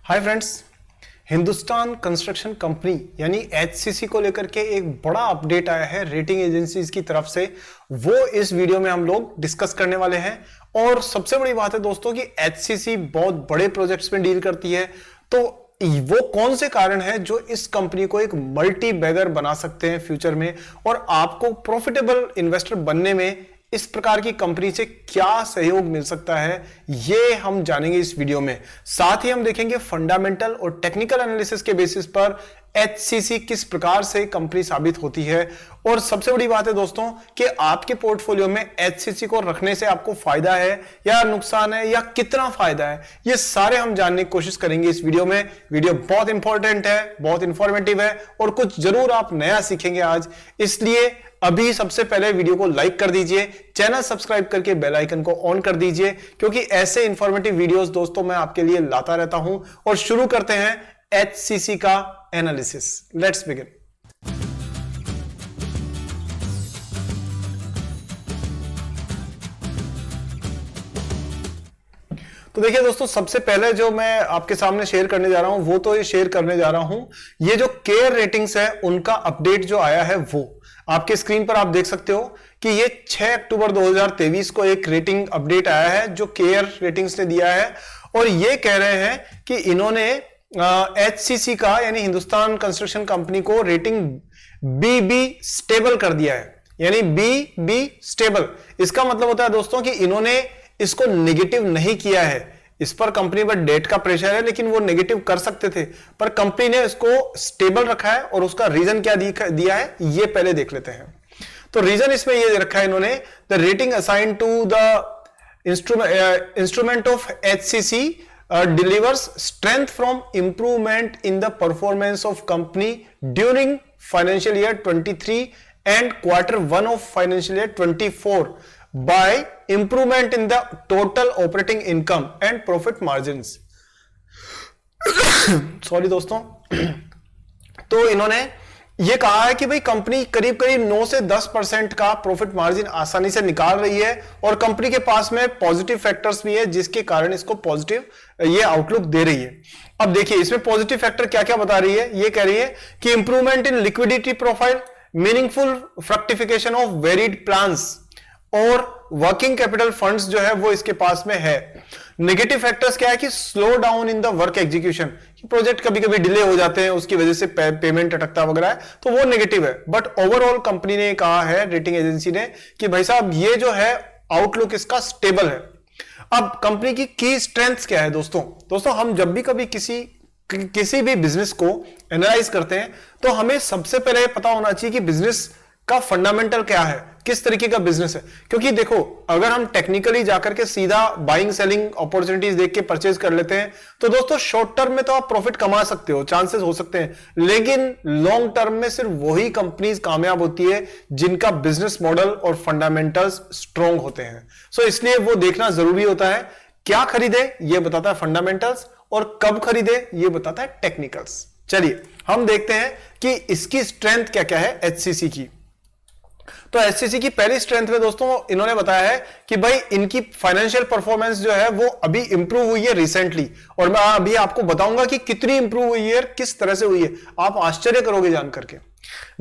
Hi friends, Hindustan construction company यानी HCC को लेकर के एक बड़ा अपडेट आया है रेटिंग एजेंसीज की तरफ से। वो इस वीडियो में हम लोग डिस्कस करने वाले हैं। और सबसे बड़ी बात है दोस्तों कि एचसीसी बहुत बड़े प्रोजेक्ट्स में डील करती है, तो वो कौन से कारण हैं जो इस कंपनी को एक मल्टी बैगर बना सकते हैं फ्यूचर में, और आपको प्रॉफिटेबल इन्वेस्टर बनने में इस प्रकार की कंपनी से क्या सहयोग मिल सकता है, ये हम जानेंगे इस वीडियो में। साथ ही हम देखेंगे फंडामेंटल और टेक्निकल एनालिसिस के बेसिस पर एचसीसी किस प्रकार से कंपनी साबित होती है। और सबसे बड़ी बात है दोस्तों कि आपके पोर्टफोलियो में एचसीसी को रखने से आपको फायदा है या नुकसान है, या कितना फायदा है, ये सारे हम जानने की कोशिश करेंगे इस वीडियो में। वीडियो बहुत इंपॉर्टेंट है, बहुत इंफॉर्मेटिव है और कुछ जरूर आप नया सीखेंगे आज। इसलिए अभी सबसे पहले वीडियो को लाइक कर दीजिए, चैनल सब्सक्राइब करके बेल आइकन को ऑन कर दीजिए, क्योंकि ऐसे इंफॉर्मेटिव वीडियोस दोस्तों मैं आपके लिए लाता रहता हूं। और शुरू करते हैं एचसीसी का एनालिसिस। Let's begin. तो देखिए दोस्तों, सबसे पहले जो मैं आपके सामने शेयर करने जा रहा हूं वो तो ये शेयर करने जा रहा हूं, ये जो केयर रेटिंग्स है उनका अपडेट जो आया है वो आपके स्क्रीन पर आप देख सकते हो कि ये 6 अक्टूबर 2023 को एक रेटिंग अपडेट आया है जो केयर रेटिंग्स ने दिया है। और ये कह रहे हैं कि इन्होंने एचसीसी का यानी हिंदुस्तान कंस्ट्रक्शन कंपनी को रेटिंग बीबी स्टेबल कर दिया है, यानी बी स्टेबल। इसका मतलब होता है दोस्तों कि इन्होंने इसको नेगेटिव नहीं किया है। इस पर कंपनी पर डेट का प्रेशर है, लेकिन वो नेगेटिव कर सकते थे, पर कंपनी ने इसको स्टेबल रखा है। और उसका रीजन क्या दिया है ये पहले देख लेते हैं। तो रीजन इसमें ये रखा है इन्होंने, the rating assign to the instrument of HCC delivers strength from improvement in the performance of company during financial year 23 and quarter 1 of financial year 24 by improvement in the total operating income and profit margins. Sorry दोस्तों, तो इन्होंने ये कहा है कि भाई company करीब करीब 9 से 10% का प्रॉफिट मार्जिन आसानी से निकाल रही है, और कंपनी के पास में पॉजिटिव फैक्टर्स भी है जिसके कारण इसको पॉजिटिव ये आउटलुक दे रही है। अब देखिए इसमें पॉजिटिव फैक्टर क्या क्या बता रही है। ये कह रही है कि improvement in liquidity profile, meaningful फ्रक्टिफिकेशन of varied plans, और वर्किंग कैपिटल फंड्स जो है वो इसके पास में है। नेगेटिव फैक्टर्स क्या है कि slow down in the work execution, project कभी कभी डिले हो जाते हैं, उसकी वजह से पेमेंट अटकता वगैरह है, तो वो नेगेटिव है। बट ओवरऑल कंपनी ने कहा है, रेटिंग एजेंसी ने, कि भाई साहब ये जो है आउटलुक इसका स्टेबल है। अब कंपनी की स्ट्रेंथ्स क्या है दोस्तों हम जब भी कभी किसी भी बिजनेस को एनालाइज करते हैं तो हमें सबसे पहले पता होना चाहिए कि बिजनेस का फंडामेंटल क्या है, किस तरीके का बिजनेस है। क्योंकि देखो, अगर हम टेक्निकली जाकर के सीधा बाइंग सेलिंग अपॉर्चुनिटीज देख के परचेज कर लेते हैं तो दोस्तों शॉर्ट टर्म में तो आप प्रॉफिट कमा सकते हो, चांसेस हो सकते हैं, लेकिन लॉन्ग टर्म में सिर्फ वही कंपनीज कामयाब होती है जिनका बिजनेस मॉडल और फंडामेंटल्स स्ट्रॉन्ग होते हैं। सो इसलिए वो देखना जरूरी होता है। क्या खरीदे ये बताता है फंडामेंटल्स, और कब खरीदे ये बताता है टेक्निकल्स। चलिए हम देखते हैं कि इसकी स्ट्रेंथ क्या क्या है एचसीसी की। तो एचसीसी की पहली स्ट्रेंथ में दोस्तों इन्होंने बताया है कि भाई इनकी फाइनेंशियल परफॉर्मेंस जो है वो अभी इंप्रूव हुई है रिसेंटली, और मैं अभी आपको बताऊंगा कि कितनी इंप्रूव हुई है, किस तरह से हुई है, आप आश्चर्य करोगे जान करके।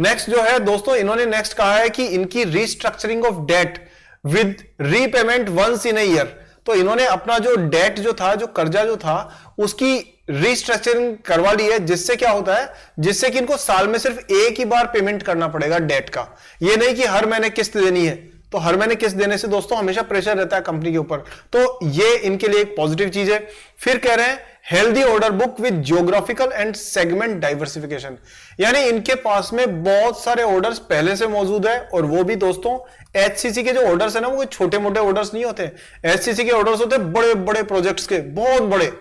नेक्स्ट जो है दोस्तों इन्होंने नेक्स्ट कहा है कि इनकी restructuring of debt with repayment once in a year. तो इन्होंने अपना जो डेट जो था, जो कर्जा जो था, उसकी रीस्ट्रक्चरिंग करवा ली है, जिससे क्या होता है, जिससे कि इनको साल में सिर्फ एक ही बार पेमेंट करना पड़ेगा डेट का। ये नहीं कि हर महीने किस्त देनी है, तो हर महीने किस्त देने से दोस्तों हमेशा प्रेशर रहता है कंपनी के ऊपर, तो ये इनके लिए एक पॉजिटिव चीज है। फिर कह रहे हैं healthy order book with geographical and segment diversification, यानी इनके पास में बहुत सारे ऑर्डर्स पहले से मौजूद है। और वो भी दोस्तों एचसीसी के जो ऑर्डर्स है ना, वो छोटे मोटे ऑर्डर्स नहीं होते। एचसीसी के ऑर्डर्स होते हैं बड़े बड़े प्रोजेक्ट्स के, बहुत बड़े,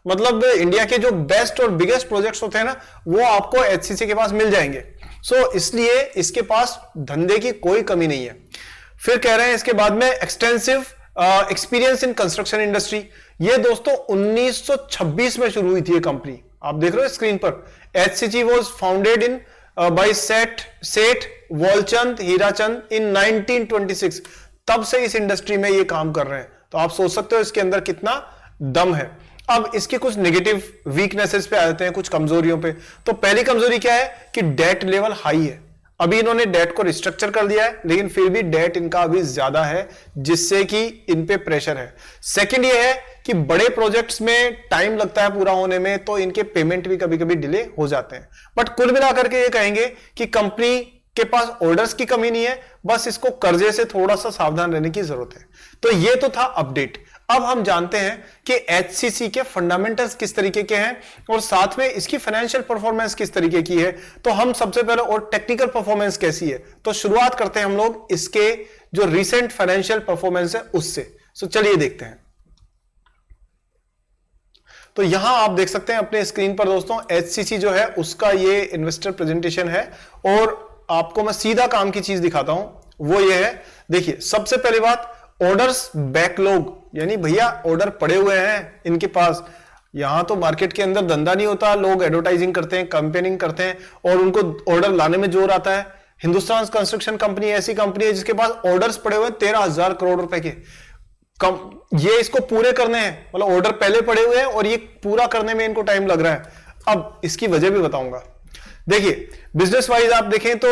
मतलब इंडिया के जो बेस्ट और बिगेस्ट प्रोजेक्ट्स होते हैं ना, वो आपको एचसीसी के पास मिल जाएंगे। सो इसलिए इसके पास धंधे की कोई कमी नहीं है। फिर कह रहे हैं इसके बाद में extensive experience in construction industry. ये दोस्तों 1926 में शुरू हुई थी ये कंपनी, आप देख रहे हो स्क्रीन पर। HCC was founded in by सेठ वॉलचंद हीराचंद इन 1926। तब से इस इंडस्ट्री में ये काम कर रहे हैं, तो आप सोच सकते हो इसके अंदर कितना दम है। अब इसके कुछ नेगेटिव वीकनेसेस पे आ जाते हैं, कुछ कमजोरियों पे। तो पहली कमजोरी क्या है कि डेट लेवल हाई है। अभी इन्होंने डेट को रिस्ट्रक्चर कर दिया है, लेकिन फिर भी डेट इनका अभी ज्यादा है, जिससे कि इन पे प्रेशर है। सेकंड ये है कि बड़े प्रोजेक्ट्स में टाइम लगता है पूरा होने में, तो इनके पेमेंट भी कभी कभी डिले हो जाते हैं। बट कुल मिलाकर के ये कहेंगे कि कंपनी के पास ऑर्डर्स की कमी नहीं है, बस इसको कर्जे से थोड़ा सा सावधान रहने की जरूरत है। तो ये तो था अपडेट। अब हम जानते हैं कि एचसीसी के फंडामेंटल्स किस तरीके के हैं और साथ में इसकी फाइनेंशियल परफॉर्मेंस किस तरीके की है। तो हम सबसे पहले, और टेक्निकल परफॉर्मेंस कैसी है, तो शुरुआत करते हैं हम लोग इसके जो रिसेंट फाइनेंशियल परफॉर्मेंस है उससे। सो चलिए देखते हैं। तो यहां आप देख सकते हैं अपने स्क्रीन पर दोस्तों, एचसीसी जो है उसका ये इन्वेस्टर प्रेजेंटेशन है, और आपको मैं सीधा काम की चीज दिखाता हूं। वो ये है, देखिए सबसे पहली बात, ऑर्डर्स बैकलॉग, यानी भैया ऑर्डर पड़े हुए हैं इनके पास। यहां तो मार्केट के अंदर धंधा नहीं होता, लोग एडवर्टाइजिंग करते हैं, कैंपेनिंग करते हैं और उनको ऑर्डर लाने में जोर आता है। हिंदुस्तान कंस्ट्रक्शन कंपनी ऐसी कंपनी है जिसके पास ऑर्डर्स पड़े हुए हैं 13,000 करोड़ रुपए के। ये इसको पूरे करने हैं, मतलब ऑर्डर पहले पड़े हुए हैं और ये पूरा करने में इनको टाइम लग रहा है। अब इसकी वजह भी बताऊंगा। देखिए बिजनेस वाइज आप देखें तो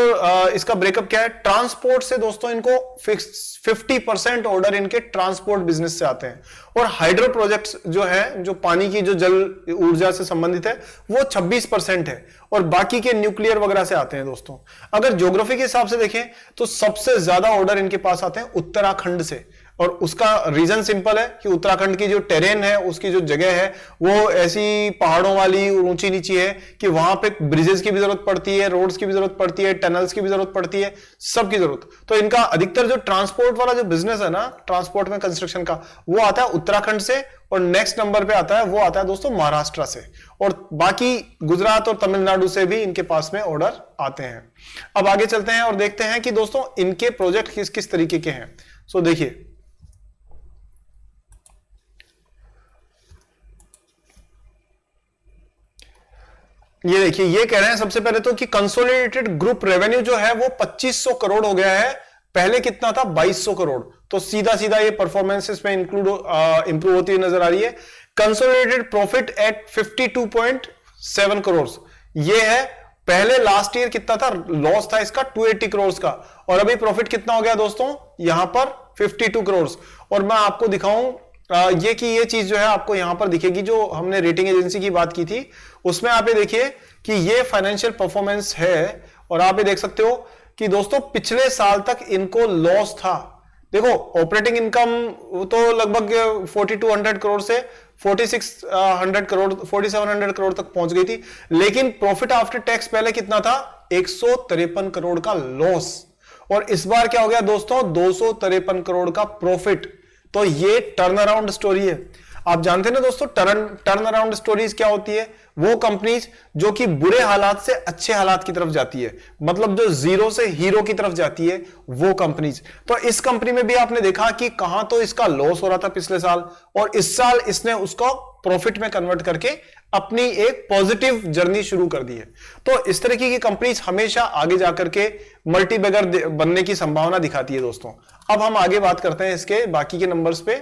इसका ब्रेकअप क्या है। ट्रांसपोर्ट से दोस्तों इनको 50% ऑर्डर इनके ट्रांसपोर्ट बिजनेस से आते हैं, और हाइड्रो प्रोजेक्ट्स जो है, जो पानी की जो जल ऊर्जा से संबंधित है, वो 26% है, और बाकी के न्यूक्लियर वगैरह से आते हैं दोस्तों। अगर ज्योग्राफी के हिसाब से देखें तो सबसे ज्यादा ऑर्डर इनके पास आते हैं उत्तराखंड से, और उसका रीजन सिंपल है कि उत्तराखंड की जो टेरेन है, उसकी जो जगह है वो ऐसी पहाड़ों वाली ऊंची नीची है कि वहां पे ब्रिजेस की भी जरूरत पड़ती है, रोड्स की भी जरूरत पड़ती है, टनल्स की भी जरूरत पड़ती है, सबकी जरूरत। तो इनका अधिकतर जो ट्रांसपोर्ट वाला जो बिजनेस है ना, ट्रांसपोर्ट में कंस्ट्रक्शन का, वो आता है उत्तराखंड से, और नेक्स्ट नंबर पे आता है, वो आता है दोस्तों महाराष्ट्र से, और बाकी गुजरात और तमिलनाडु से भी इनके पास में ऑर्डर आते हैं। अब आगे चलते हैं और देखते हैं कि दोस्तों इनके प्रोजेक्ट किस किस तरीके के हैं। सो देखिए, ये देखिए, ये कह रहे हैं सबसे पहले तो कि कंसोलिडेटेड ग्रुप रेवेन्यू जो है वो 2500 करोड़ हो गया है, पहले कितना था 2200 करोड़। तो सीधा सीधा ये परफॉर्मेंसेस में इंप्रूव होती हुई नजर आ रही है। कंसोलिडेटेड प्रॉफिट एट 52.7 करोड़, ये है। पहले लास्ट ईयर कितना था, लॉस था इसका 280 करोड़ का, और अभी प्रॉफिट कितना हो गया दोस्तों यहां पर 52 करोड़। और मैं आपको दिखाऊं ये कि ये चीज जो है आपको यहां पर दिखेगी, जो हमने रेटिंग एजेंसी की बात की थी उसमें आप ये देखिए कि ये फाइनेंशियल परफॉर्मेंस है, और आप ये देख सकते हो कि दोस्तों पिछले साल तक इनको लॉस था। देखो ऑपरेटिंग इनकम तो लगभग 4200 करोड़ से 4600 करोड़ 4700 करोड़ तक पहुंच गई थी, लेकिन प्रॉफिट आफ्टर टैक्स पहले कितना था 153 करोड़ का लॉस, और इस बार क्या हो गया दोस्तों 253 करोड़ का प्रॉफिट। तो ये टर्न अराउंड स्टोरी है। आप जानते हैं ना दोस्तों, टर्न अराउंड स्टोरीज क्या होती है, वो कंपनीज जो कि बुरे हालात से अच्छे हालात की तरफ जाती है, मतलब जो जीरो से हीरो की तरफ जाती है, वो कंपनीज। तो इस कंपनी में भी आपने देखा कि कहां तो इसका लॉस हो रहा था पिछले साल, और इस साल इसने उसको प्रॉफिट में कन्वर्ट करके अपनी एक पॉजिटिव जर्नी शुरू कर दी है। तो इस तरीके की कंपनीज हमेशा आगे जाकर के मल्टीबैगर बनने की संभावना दिखाती है दोस्तों। अब हम आगे बात करते हैं इसके बाकी के नंबर्स पे।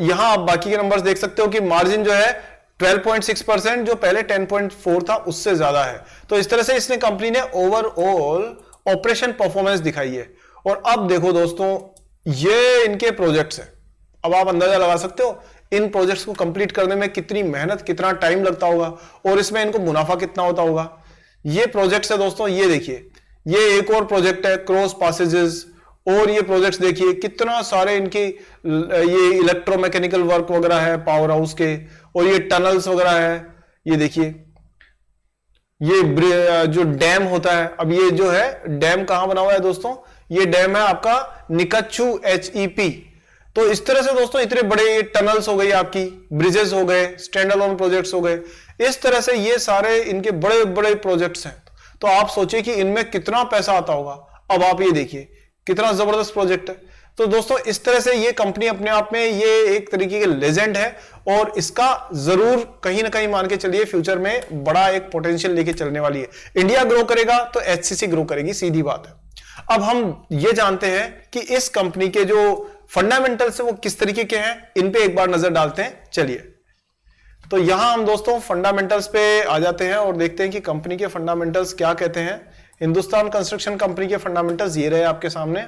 यहां आप बाकी के नंबर्स देख सकते हो कि मार्जिन जो है 12.6%, जो पहले 10.4 था उससे ज्यादा है। तो इस तरह से इसने कंपनी ने ओवरऑल ऑपरेशन परफॉर्मेंस दिखाई है। और अब देखो दोस्तों, ये इनके प्रोजेक्ट्स हैं। अब आप अंदाजा लगा सकते हो इन प्रोजेक्ट्स को कंप्लीट करने में कितनी मेहनत, कितना टाइम लगता होगा, और इसमें इनको मुनाफा कितना होता होगा। ये प्रोजेक्ट्स है दोस्तों, ये देखिए, ये एक और प्रोजेक्ट है क्रॉस पैसेजेस, और ये प्रोजेक्ट्स देखिए कितना सारे इनके, ये इलेक्ट्रोमैकेनिकल वर्क वगैरह है पावर हाउस के, और ये टनल्स वगैरह है। ये देखिए, ये जो डैम होता है, अब ये जो है डैम कहां बना हुआ है दोस्तों, ये डैम है आपका निकच्छु HEP। तो इस तरह से दोस्तों इतने बड़े टनल्स हो गई, आपकी ब्रिजेस हो गए, स्टैंड अलोन प्रोजेक्ट्स हो गए, इस तरह से ये सारे इनके बड़े बड़े प्रोजेक्ट्स हैं। तो आप सोचिए कि इनमें कितना पैसा आता होगा। अब आप ये देखिए कितना जबरदस्त प्रोजेक्ट है। तो दोस्तों इस तरह से ये कंपनी अपने आप में ये एक तरीके के लेजेंड है, और इसका जरूर कहीं ना कहीं मान के चलिए फ्यूचर में बड़ा एक पोटेंशियल लेके चलने वाली है। इंडिया ग्रो करेगा तो HCC ग्रो करेगी, सीधी बात है। अब हम ये जानते हैं कि इस कंपनी के जो फंडामेंटल से वो किस तरीके के हैं, इन पे एक बार नजर डालते हैं। चलिए, तो यहां हम दोस्तों फंडामेंटल्स पे आ जाते हैं और देखते हैं कि कंपनी के फंडामेंटल्स क्या कहते हैं। हिंदुस्तान कंस्ट्रक्शन कंपनी के फंडामेंटल्स ये रहे आपके सामने।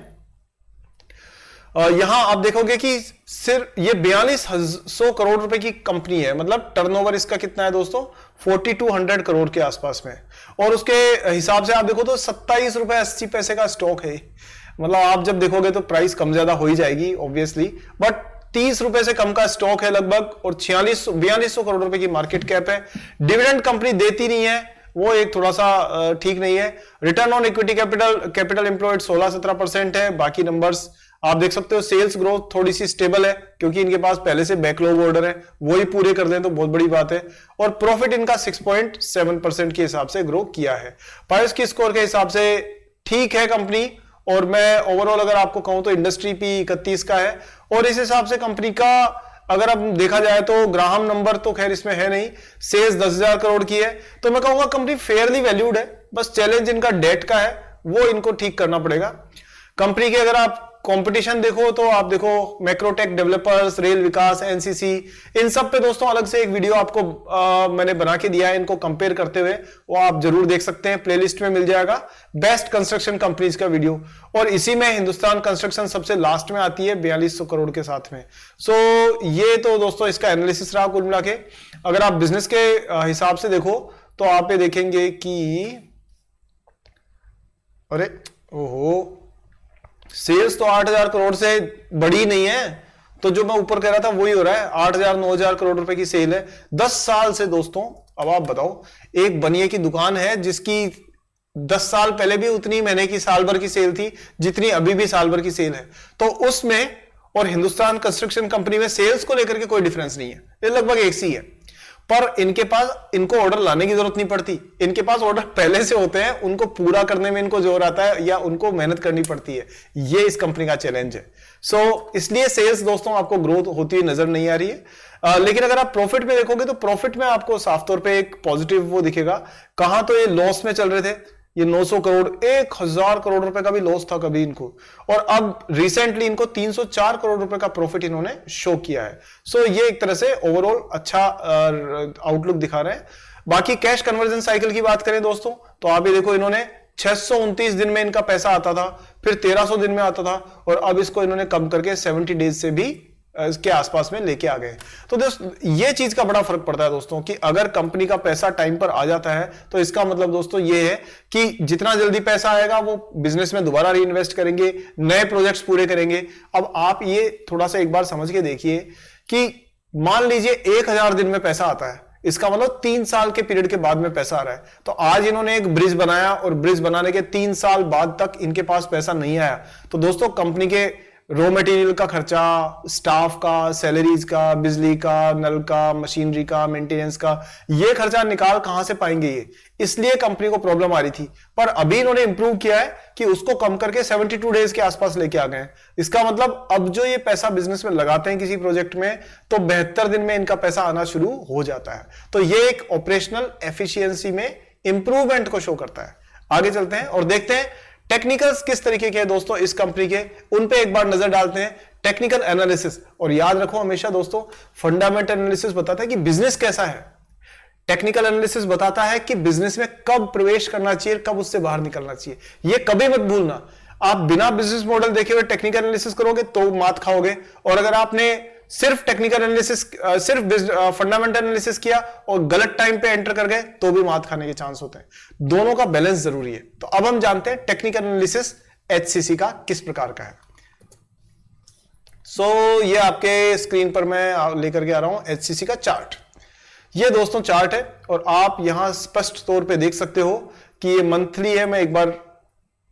यहां आप देखोगे कि सिर्फ ये 4200 करोड़ रुपए की कंपनी है, मतलब टर्नओवर इसका कितना है दोस्तों, 4200 करोड़ के आसपास में। और उसके हिसाब से आप देखो तो 27 रुपए 80 पैसे का स्टॉक है। मतलब आप जब देखोगे तो प्राइस कम ज्यादा हो ही जाएगी ऑब्वियसली, बट 30 रुपए से कम का स्टॉक है लगभग, और 4200 करोड़ रुपए की मार्केट कैप है। डिविडेंड कंपनी देती नहीं है, वो एक थोड़ा सा ठीक नहीं है। Return on equity capital employed 16-17% है। बाकी नंबर्स आप देख सकते हो। सेल्स ग्रोथ थोड़ी सी स्टेबल है क्योंकि इनके पास पहले से बैकलॉग ऑर्डर है, वो ही पूरे कर दें तो बहुत बड़ी बात है। और प्रॉफिट इनका 6.7% के हिसाब से ग्रो किया है। पायस की स्कोर के हिसाब से ठीक है कंपनी, और मैं ओवरऑल अगर आपको कहूं तो इंडस्ट्री पी 31 का है। और इस हिसाब से कंपनी का अगर अब देखा जाए तो ग्राहम नंबर तो खैर इसमें है नहीं, सेल्स 10,000 करोड़ की है, तो मैं कहूंगा कंपनी फेयरली वैल्यूड है। बस चैलेंज इनका डेट का है, वो इनको ठीक करना पड़ेगा। कंपनी के अगर आप कंपटीशन देखो तो आप देखो मैक्रोटेक डेवलपर्स, रेल विकास, एनसीसी, इन सब पे दोस्तों अलग से एक वीडियो आपको मैंने बना के दिया है इनको कंपेयर करते हुए, वो आप जरूर देख सकते हैं, प्लेलिस्ट में मिल जाएगा, बेस्ट कंस्ट्रक्शन कंपनीज का वीडियो। और इसी में हिंदुस्तान कंस्ट्रक्शन सबसे लास्ट में आती है 4200 करोड़ के साथ में। सो ये तो दोस्तों इसका एनालिसिस रहा कुल मिला के। अगर आप बिजनेस के हिसाब से देखो तो आप ये देखेंगे कि अरे ओहो, सेल्स तो 8,000 करोड़ से बड़ी नहीं है, तो जो मैं ऊपर कह रहा था वही हो रहा है। 8,000-9,000 करोड़ रुपए की सेल है 10 साल से दोस्तों। अब आप बताओ, एक बनिए की दुकान है जिसकी 10 साल पहले भी उतनी महीने की साल भर की सेल थी जितनी अभी भी साल भर की सेल है, तो उसमें और हिंदुस्तान कंस्ट्रक्शन कंपनी में सेल्स को लेकर के कोई डिफरेंस नहीं है, ये लगभग एक सी है। पर इनको ऑर्डर लाने की जरूरत नहीं पड़ती, इनके पास ऑर्डर पहले से होते हैं, उनको पूरा करने में इनको जोर आता है या उनको मेहनत करनी पड़ती है। ये इस कंपनी का चैलेंज है। सो इसलिए सेल्स दोस्तों आपको ग्रोथ होती हुई नजर नहीं आ रही है। लेकिन अगर आप प्रॉफिट में देखोगे तो प्रॉफिट में आपको साफ तौर पे एक पॉजिटिव वो दिखेगा। कहां तो ये लॉस में चल रहे थे, ये 900 करोड़ 1,000 करोड़ रुपए का भी लॉस था कभी इनको, और अब रिसेंटली इनको 304 करोड़ रुपए का प्रॉफिट इन्होंने शो किया है। सो ये एक तरह से ओवरऑल अच्छा आउटलुक दिखा रहे हैं। बाकी कैश कन्वर्जन साइकिल की बात करें दोस्तों तो आप ये देखो, इन्होंने 629 दिन में इनका पैसा आता था, फिर 1300 दिन में आता था, और अब इसको इन्होंने कम करके 70 डेज से भी इसके आसपास में लेके आ गए। तो दोस्तों ये चीज का बड़ा फर्क पड़ता है दोस्तों कि अगर कंपनी का पैसा टाइम पर आ जाता है तो इसका मतलब दोस्तों ये है कि जितना जल्दी पैसा आएगा वो बिजनेस में दोबारा री इन्वेस्ट करेंगे, नए प्रोजेक्ट्स पूरे करेंगे। अब आप ये थोड़ा सा एक बार समझ के देखिए कि मान लीजिए 1,000 दिन में पैसा आता है, इसका मतलब 3 साल के पीरियड के बाद में पैसा आ रहा है। तो आज इन्होंने एक ब्रिज बनाया और ब्रिज बनाने के 3 साल बाद तक इनके पास पैसा नहीं आया, तो दोस्तों कंपनी के रॉ मटेरियल का खर्चा, स्टाफ का, सैलरीज का, बिजली का, नल का, मशीनरी का, मेंटेनेंस का, ये खर्चा निकाल कहां से पाएंगे ये, इसलिए कंपनी को प्रॉब्लम आ रही थी। पर अभी इन्होंने इंप्रूव किया है कि उसको कम करके 72 डेज के आसपास लेके आ गए। इसका मतलब अब जो ये पैसा बिजनेस में लगाते हैं किसी प्रोजेक्ट में, तो 72 दिन में इनका पैसा आना शुरू हो जाता है। तो ये एक ऑपरेशनल एफिशिएंसी में इंप्रूवमेंट को शो करता है। आगे चलते हैं और देखते हैं टेक्निकल्स किस तरीके के हैं दोस्तों इस कंपनी के, उन पे एक बार नजर डालते हैं। टेक्निकल एनालिसिस, और याद रखो हमेशा दोस्तों फंडामेंटल एनालिसिस बताता है कि बिजनेस कैसा है, टेक्निकल एनालिसिस बताता है कि बिजनेस में कब प्रवेश करना चाहिए, कब उससे बाहर निकलना चाहिए। ये कभी मत भूलना, आप बिना बिजनेस मॉडल देखे हुए टेक्निकल एनालिसिस करोगे तो मात खाओगे, और अगर आपने सिर्फ टेक्निकल एनालिसिस, सिर्फ फंडामेंटल एनालिसिस किया और गलत टाइम पे एंटर कर गए तो भी मात खाने के चांस होते हैं। दोनों का बैलेंस जरूरी है। तो अब हम जानते हैं टेक्निकल एनालिसिस एचसीसी का किस प्रकार का है। सो ये आपके स्क्रीन पर मैं लेकर के आ रहा हूं एचसीसी का चार्ट। ये दोस्तों चार्ट है और आप यहां स्पष्ट तौर पे देख सकते हो कि ये मंथली है। मैं एक बार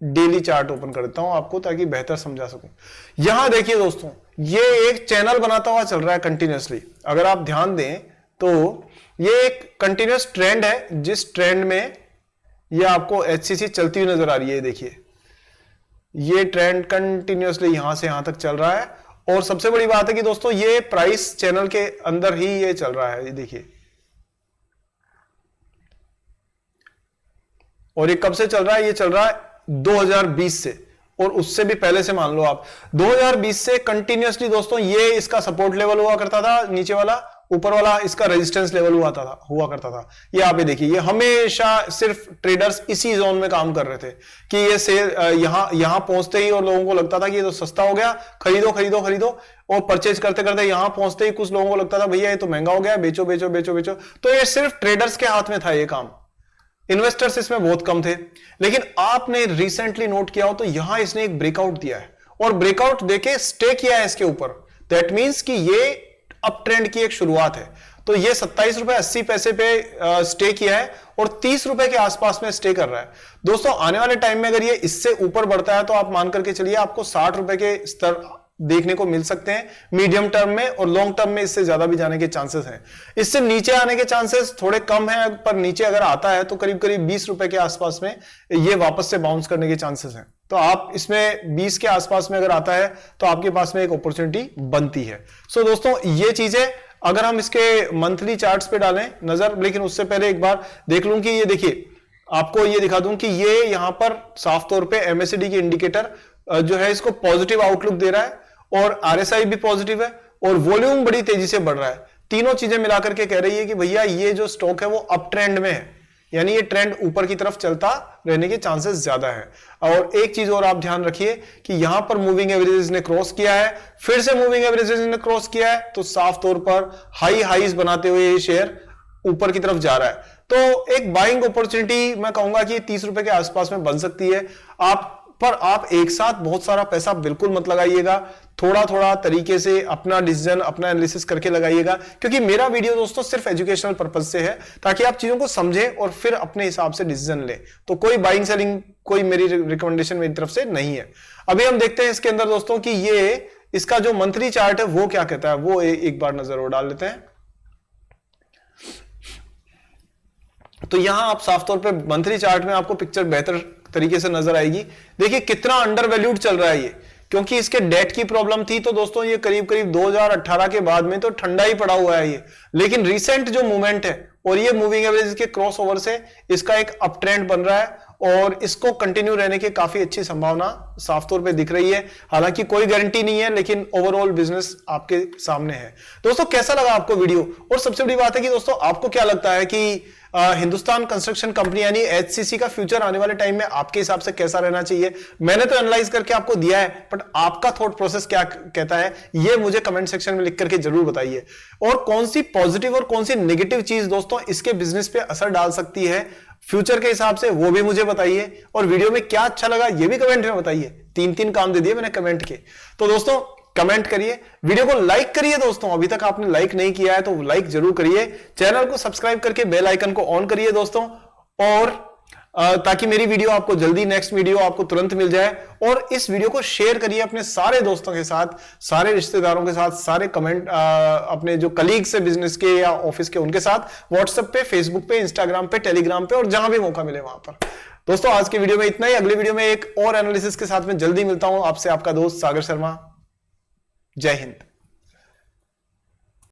डेली चार्ट ओपन कर देता हूं आपको ताकि बेहतर समझा सकूं। यहां देखिए दोस्तों, ये एक चैनल बनाता हुआ चल रहा है कंटिन्यूअसली। अगर आप ध्यान दें तो ये एक कंटिन्यूअस ट्रेंड है, जिस ट्रेंड में ये आपको एचसीसी चलती हुई नजर आ रही है। देखिए ये ट्रेंड कंटिन्यूअसली यहां से यहां तक चल रहा है, और सबसे बड़ी बात है कि दोस्तों ये प्राइस चैनल के अंदर ही ये चल रहा है। ये देखिए, और ये कब से चल रहा है, ये चल रहा है 2020 से, और उससे भी पहले से मान लो आप 2020 से कंटिन्यूअसली दोस्तों ये इसका सपोर्ट लेवल हुआ करता था, नीचे वाला, ऊपर वाला इसका रेजिस्टेंस लेवल हुआ करता था। ये आप देखिए, ये हमेशा सिर्फ ट्रेडर्स इसी जोन में काम कर रहे थे कि ये सेल यहां पहुंचते ही और लोगों को लगता था कि ये तो सस्ता हो गया, खरीदो खरीदो खरीदो, और परचेज करते करते यहां पहुंचते ही कुछ लोगों को लगता था भैया ये तो महंगा हो गया, बेचो बेचो बेचो बेचो। तो ये सिर्फ ट्रेडर्स के हाथ में था ये काम, इन्वेस्टर्स इसमें बहुत कम थे। लेकिन आपने रिसेंटली नोट किया हो तो यहां इसने एक ब्रेकआउट दिया है और ब्रेकआउट देके स्टे किया है इसके ऊपर। दैट मींस कि ये अप ट्रेंड की एक शुरुआत है। तो ये 27 रुपए 80 पैसे पे स्टे किया है और 30 रुपए के आसपास में स्टे कर रहा है। दोस्तों आने वाले टाइम में अगर ये इससे ऊपर बढ़ता है तो आप मान करके चलिए आपको 60 रुपए के स्तर देखने को मिल सकते हैं मीडियम टर्म में, और लॉन्ग टर्म में इससे ज्यादा भी जाने के चांसेस हैं। इससे नीचे आने के चांसेस थोड़े कम हैं, पर नीचे अगर आता है तो करीब करीब 20 रुपए के आसपास में ये वापस से बाउंस करने के चांसेस हैं। तो आप इसमें 20 के आसपास में अगर आता है तो आपके पास में एक अपॉर्चुनिटी बनती है। सो दोस्तों ये चीजें अगर हम इसके मंथली चार्ट्स पे डालें नजर, लेकिन उससे पहले एक बार देख लूं कि ये देखिए, आपको ये दिखा दूं कि ये यहां पर साफ तौर पे MACD की इंडिकेटर जो है इसको पॉजिटिव आउटलुक दे रहा है और RSI भी पॉजिटिव है और वॉल्यूम बड़ी तेजी से बढ़ रहा है। तीनों चीजें मिलाकर के कह रही है कि भैया ये जो स्टॉक है वो अप ट्रेंड में है, यानी ये ट्रेंड ऊपर की तरफ चलता रहने के चांसेस ज्यादा है। और एक चीज और आप ध्यान रखिए कि यहां पर मूविंग एवरेजेस ने क्रॉस किया है, फिर से मूविंग एवरेजेस ने क्रॉस किया है, तो साफ तौर पर हाईज बनाते हुए ये शेयर ऊपर की तरफ जा रहा है। तो एक बाइंग अपॉर्चुनिटी मैं कहूंगा कि 30 रुपए के आसपास में बन सकती है। आप एक साथ बहुत सारा पैसा बिल्कुल मत लगाइएगा, थोड़ा थोड़ा तरीके से अपना डिसीजन, अपना एनालिसिस करके लगाइएगा, क्योंकि मेरा वीडियो दोस्तों सिर्फ एजुकेशनल पर्पज से है, ताकि आप चीजों को समझें और फिर अपने हिसाब से डिसीजन लें। तो कोई बाइंग सेलिंग कोई मेरी रिकमेंडेशन मेरी तरफ से नहीं है। अभी हम देखते हैं इसके अंदर दोस्तों कि ये इसका जो मंथली चार्ट है वो क्या कहता है, वो एक बार नजर और डाल लेते हैं। तो यहां आप साफ तौर पे मंथली चार्ट में आपको पिक्चर बेहतर तरीके से नजर आएगी। देखिए कितना अंडर वैल्यूड चल रहा है ये, क्योंकि इसके डेट की प्रॉब्लम थी। तो दोस्तों ये करीब करीब 2018 के बाद में तो ठंडा ही पड़ा हुआ है ये, लेकिन रिसेंट जो मूवमेंट है और ये मूविंग एवरेज के क्रॉस ओवर से इसका एक अप ट्रेंड बन रहा है और इसको कंटिन्यू रहने की काफी अच्छी संभावना साफ तौर पे दिख रही है। हालांकि कोई गारंटी नहीं है, लेकिन ओवरऑल बिजनेस आपके सामने है। दोस्तों कैसा लगा आपको वीडियो, और सबसे बड़ी बात है कि दोस्तों आपको क्या लगता है कि हिंदुस्तान कंस्ट्रक्शन कंपनी यानी HCC का फ्यूचर आने वाले टाइम में आपके हिसाब से कैसा रहना चाहिए? मैंने तो एनालाइज करके आपको दिया है, बट आपका थॉट प्रोसेस क्या कहता है ये मुझे कमेंट सेक्शन में लिख करके जरूर बताइए। और कौन सी पॉजिटिव और कौन सी नेगेटिव चीज दोस्तों इसके बिजनेस पे असर डाल सकती है फ्यूचर के हिसाब से, वो भी मुझे बताइए। और वीडियो में क्या अच्छा लगा ये भी कमेंट में बताइए। 3 काम दे दिए मैंने कमेंट के। तो दोस्तों कमेंट करिए, वीडियो को लाइक करिए। दोस्तों अभी तक आपने लाइक नहीं किया है तो लाइक जरूर करिए, चैनल को सब्सक्राइब करके बेल आइकन को ऑन करिए दोस्तों, और ताकि मेरी वीडियो आपको जल्दी, नेक्स्ट वीडियो आपको तुरंत मिल जाए। और इस वीडियो को शेयर करिए अपने सारे दोस्तों के साथ, सारे रिश्तेदारों के साथ, सारे कमेंट अपने जो कलीग्स है बिजनेस के या ऑफिस के उनके साथ, व्हाट्सएप पे, फेसबुक पे, इंस्टाग्राम पे, टेलीग्राम पे, और जहां भी मौका मिले वहां पर। दोस्तों आज की वीडियो में इतना ही। अगले वीडियो में एक और एनालिसिस के साथ में जल्दी मिलता हूं आपसे, आपका दोस्त सागर शर्मा। जय हिंद।